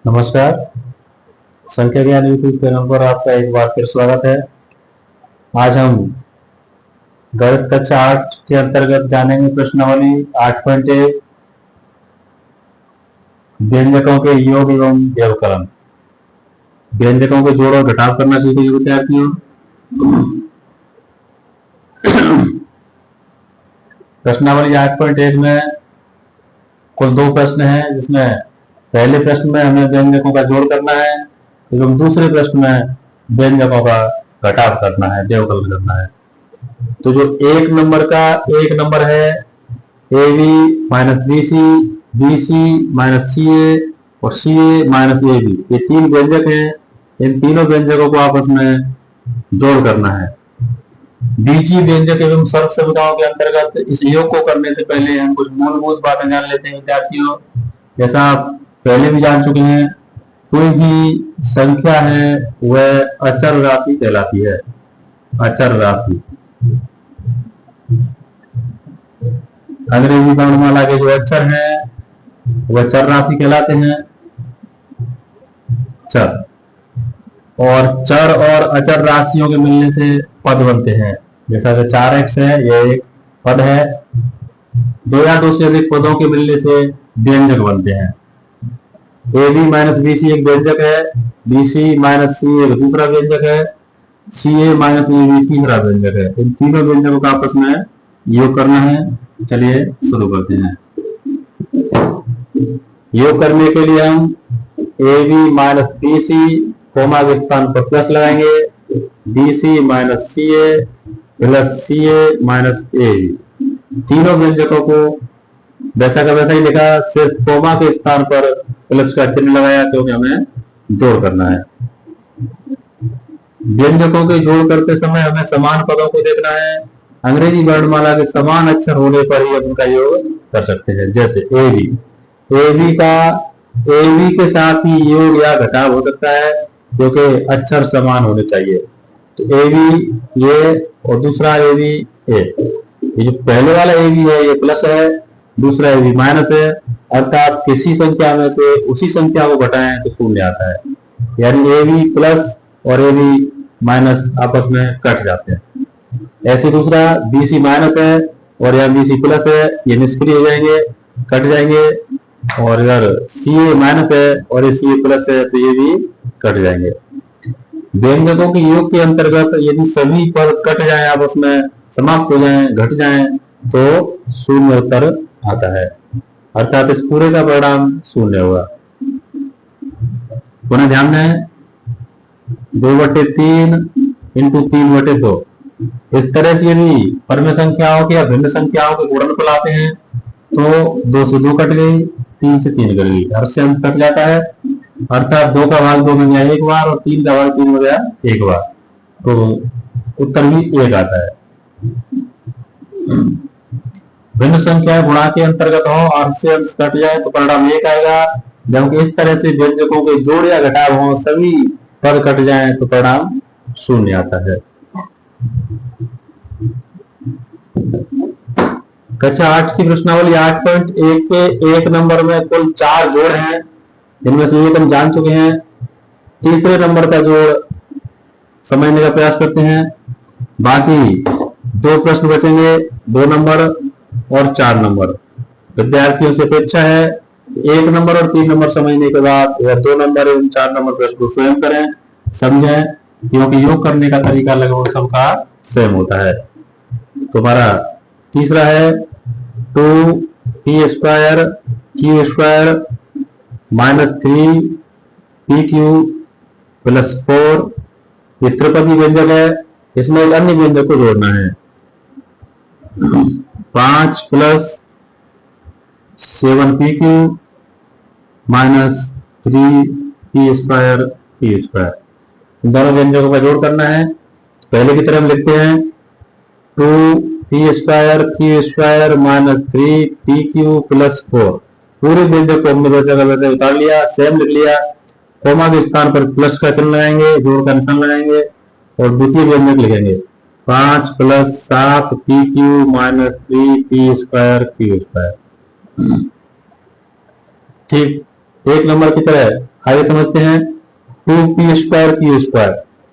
नमस्कार। संख्या ज्ञान यूट्यूब चैनल पर आपका एक बार फिर स्वागत है। आज हम गणित कक्षा 8 के अंतर्गत जानेंगे प्रश्नावली 8.1 व्यंजकों के योग एवं व्यवकलन। व्यंजकों के जोड़ और घटाव करना सीखेंगे विद्यार्थियों। प्रश्नावली 8.1 में कुल 2 प्रश्न हैं, जिसमें पहले प्रश्न में हमें व्यंजकों का जोड़ करना है एवं दूसरे प्रश्न में व्यंजकों का घटाव करना है, व्यवकलन करना है। तो जो एक नंबर है A B minus B C minus C A और C A minus A B, ये 3 व्यंजक हैं। इन तीनों व्यंजकों को आपस में जोड़ करना है। बीजीय व्यंजक एवं सर्व सुविधाओं के अंतर्गत इस योग को करने से पहले हम कुछ मूलभूत बातें जान लेते हैं विद्यार्थियों। जैसा आप पहले भी जान चुके हैं, कोई भी संख्या है वह अचर राशि कहलाती है। अचर राशि अंग्रेजी वर्णमाला के जो अक्षर हैं वह चर राशि कहलाते हैं। चर और अचर राशियों के मिलने से पद बनते हैं। जैसा कि 4x है, यह एक पद है। 2 या 2 से अधिक पदों के मिलने से व्यंजक बनते हैं। A B minus B C एक व्यंजक है, बी सी माइनस सी एक दूसरा व्यंजक है, सी ए माइनस ए बी तीसरा व्यंजक है। इन तीनों व्यंजकों का आपस में योग करना है। चलिए शुरू करते हैं। योग करने के लिए हम A B minus B C comma के स्थान पर प्लस लगाएंगे, B C minus C A plus C A minus A B. तीनों व्यंजकों को वैसा का वैसा ही लिखा, सिर्फ कोमा के स्थान पर प्लस का चिन्ह लगाया क्योंकि हमें जोड़ करना है। व्यंजकों के जोड़ करते समय हमें समान पदों को देखना है। अंग्रेजी वर्णमाला के समान अक्षर होने पर ही उनका योग कर सकते हैं। जैसे ए बी के साथ ही योग या घटाव हो सकता है क्योंकि अक्षर समान होने चाहिए। तो ए बी ये और दूसरा ए बी ए। ये जो पहले वाला ए बी है ये प्लस है, दूसरा ए बी माइनस है। अर्थात किसी संख्या में से उसी संख्या को घटाएं तो शून्य आता है, यानी ए बी प्लस और ए बी माइनस आपस में कट जाते हैं। ऐसे दूसरा बी सी माइनस है और यहाँ बी सी प्लस है, ये निष्क्रिय हो जाएंगे, कट जाएंगे। और अगर सी ए माइनस है और ये सी ए प्लस है तो ये भी कट जाएंगे। व्यंजकों के योग के अंतर्गत यदि सभी पद कट जाए, आपस में समाप्त हो जाए, घट जाए, तो शून्य उत्तर आता है। अर्थात इस पूरे का परिणाम शून्य होगा। पुनः ध्यान दें, 2/3 इंटू 3/2। इस तरह से यदि परम संख्याओं के या भिन्न संख्याओं के गुणनफल आते हैं तो 2 से 2 कट गई, 3 से 3 कट गई, हर से अंश कट जाता है। अर्थात 2 का भाग 2 में गया एक बार और 3 का भाग 3 में गया एक बार, तो उत्तर भी 1 आता है। भिन्न संख्या गुणा के अंतर्गत हो और से अंश कट जाए तो परिणाम 1 आएगा। जबकि इस तरह से व्यंजकों के जोड़ या घटाव हो, सभी पद कट जाए तो परिणाम शून्य आता है। कक्षा 8 की प्रश्नावली 8.1 के 1 नंबर में कुल 4 जोड़ हैं, जिनमें से एक हम जान चुके हैं। तीसरे नंबर का जोड़ समझने का प्रयास करते हैं। बाकी 2 प्रश्न बचेंगे, 2 नंबर और 4 नंबर। विद्यार्थियों से अपेक्षा है 1 नंबर और 3 नंबर समझने के बाद या 2 नंबर एवं 4 नंबर प्रश्न को स्वयं करें, समझें, क्योंकि योग करने का तरीका लगभग सबका सेम होता है। तो हमारा तीसरा है 2p² q² minus 3pq plus 4। ये त्रिपदी व्यंजक है, इसमें एक अन्य व्यंजक को जोड़ना है। 5 plus 7pq minus 3p² q²। इन दोनों व्यंजकों का जोड़ करना है। पहले की तरह हम लिखते हैं 2p² q² minus 3pq plus 4। पूरे व्यंजक को हमने वैसे का वैसे उतार लिया, सेम लिख लिया। कोमा के स्थान पर प्लस का चिन्ह लगाएंगे, जोड़ का निशान लगाएंगे और द्वितीय व्यंजक लिखेंगे 5 plus 7pq minus 3p² q²। ठीक 1 नंबर की तरह आगे समझते हैं 2p² q²।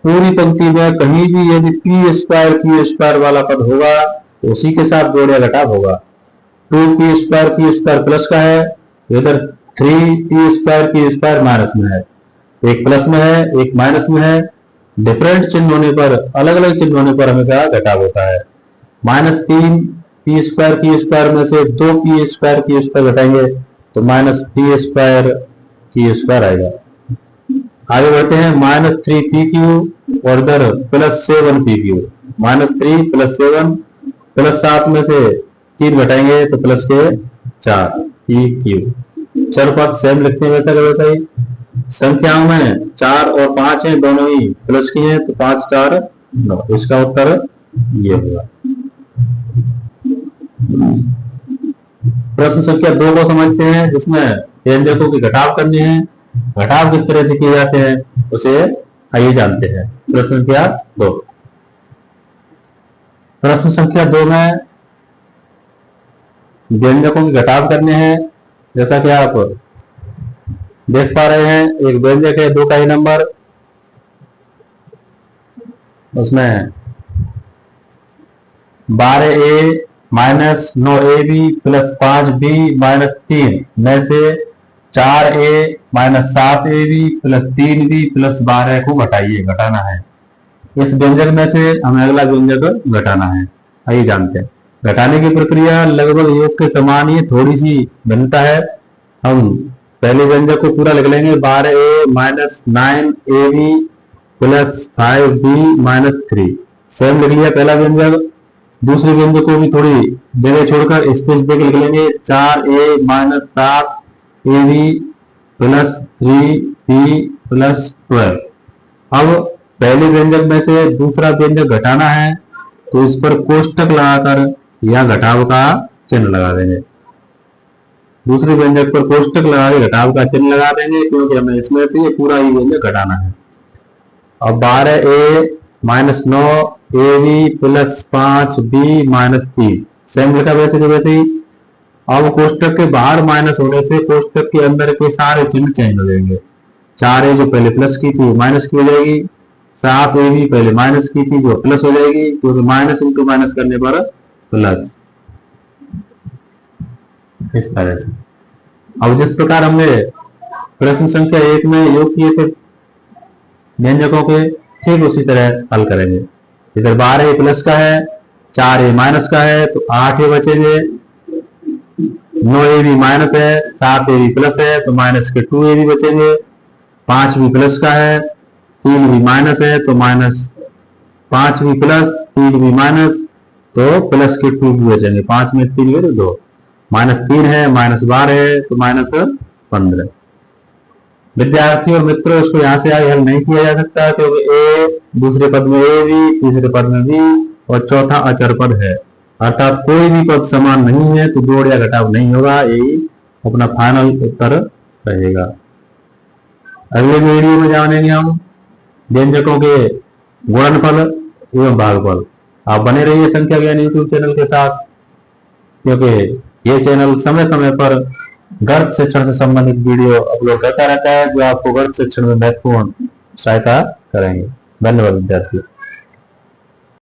पूरी पंक्ति में कहीं भी यदि p² q² वाला पद होगा तो उसी के साथ जोड़ या घटाव होगा। 2p² q² प्लस का है, इधर 3p² q² माइनस में है, एक प्लस में है एक माइनस में है। डिफरेंट चिन्ह होने पर, अलग अलग चिन्ह होने पर हमेशा घटाव होता है। -3p² q² में से 2p² q² घटाएंगे तो -p² q² आएगा। आगे बढ़ते हैं -3pq और इधर +7pq। -3 + 7 +7 में से 3 घटाएंगे तो प्लस के 4pq। चर पद सेम लिखते हैं वैसा का वैसा ही। संख्याओं में 4 और 5 हैं, दोनों ही प्लस की हैं तो 5 4 9। इसका उत्तर ये होगा। प्रश्न संख्या 2 को समझते हैं, जिसमें व्यंजकों की घटाव करनी है। घटाव किस तरह से किए जाते हैं उसे आइए जानते हैं। प्रश्न संख्या 2। प्रश्न संख्या 2 में व्यंजकों की घटाव करने हैं। जैसा कि आप देख पा रहे हैं, एक व्यंजक है 2 का ही नंबर, उसमें 12a minus 9ab plus 5b minus 3 में से 4a minus 7ab plus 3b plus 12 को घटाइए, घटाना है। इस व्यंजक में से हमें अगला व्यंजक घटाना है। आइए जानते हैं। घटाने की प्रक्रिया लगभग योग के समान ही, थोड़ी सी भिन्नता है। हम पहले व्यंजक को पूरा लिख लेंगे। 12a minus 9ab plus 5b minus 3 same लिख लिया पहला व्यंजक। दूसरे व्यंजक को भी थोड़ी जगह छोड़कर स्पेस देकर लिख लेंगे। 4a minus 7ab plus 3b plus 12। अब पहले व्यंजक में से दूसरा व्यंजक घटाना है तो इस पर कोष्टक लगाकर या घटाव का चिन्ह लगा देंगे। दूसरे व्यंजक पर कोष्टक लगा के घटाव का चिन्ह लगा देंगे, क्योंकि हमें इसमें से ये पूरा ही व्यंजक घटाना है। अब 12a minus 9ab plus 5b minus 3 same लिखा वैसे के वैसे ही। अब कोष्टक के बाहर माइनस होने से कोष्टक के अंदर के सारे चिन्ह चेंज हो जाएंगे। 4a जो पहले प्लस की थी माइनस की हो जाएगी, 7ab पहले माइनस की थी जो प्लस हो जाएगी, क्योंकि माइनस इंटू माइनस करने पर प्लस। इस तरह से अब जिस प्रकार हमने प्रश्न संख्या 1 में योग किए थे व्यंजकों के, ठीक उसी तरह हल करेंगे। इधर 12a प्लस का है, 4a माइनस का है तो 8a बचेंगे। 9ab माइनस है, 7ab प्लस है तो माइनस के 2ab बचेंगे। 5b प्लस का है, 3b माइनस है तो minus 5b plus 3b minus तो प्लस के 2b बचेंगे। 5 में 3 गए तो 2, माइनस 3 है माइनस 12 है तो माइनस 15। विद्यार्थी और मित्रों, इसको यहाँ से आगे हल नहीं किया जा सकता, क्योंकि a दूसरे पद में a भी, तीसरे पद में b और चौथा अचर पद है, अर्थात कोई भी पद समान नहीं है तो जोड़ या घटाव नहीं होगा। यही अपना फाइनल उत्तर रहेगा। अगले वीडियो में जानेंगे हम व्यंजकों के गुणनफल एवं भागफल। आप बने रहिए संख्या ज्ञान यूट्यूब चैनल के साथ, क्योंकि ये चैनल समय समय पर गणित शिक्षण से संबंधित वीडियो अपलोड करता रहता है, जो आपको गणित शिक्षण में महत्वपूर्ण सहायता करेंगे। धन्यवाद विद्यार्थी।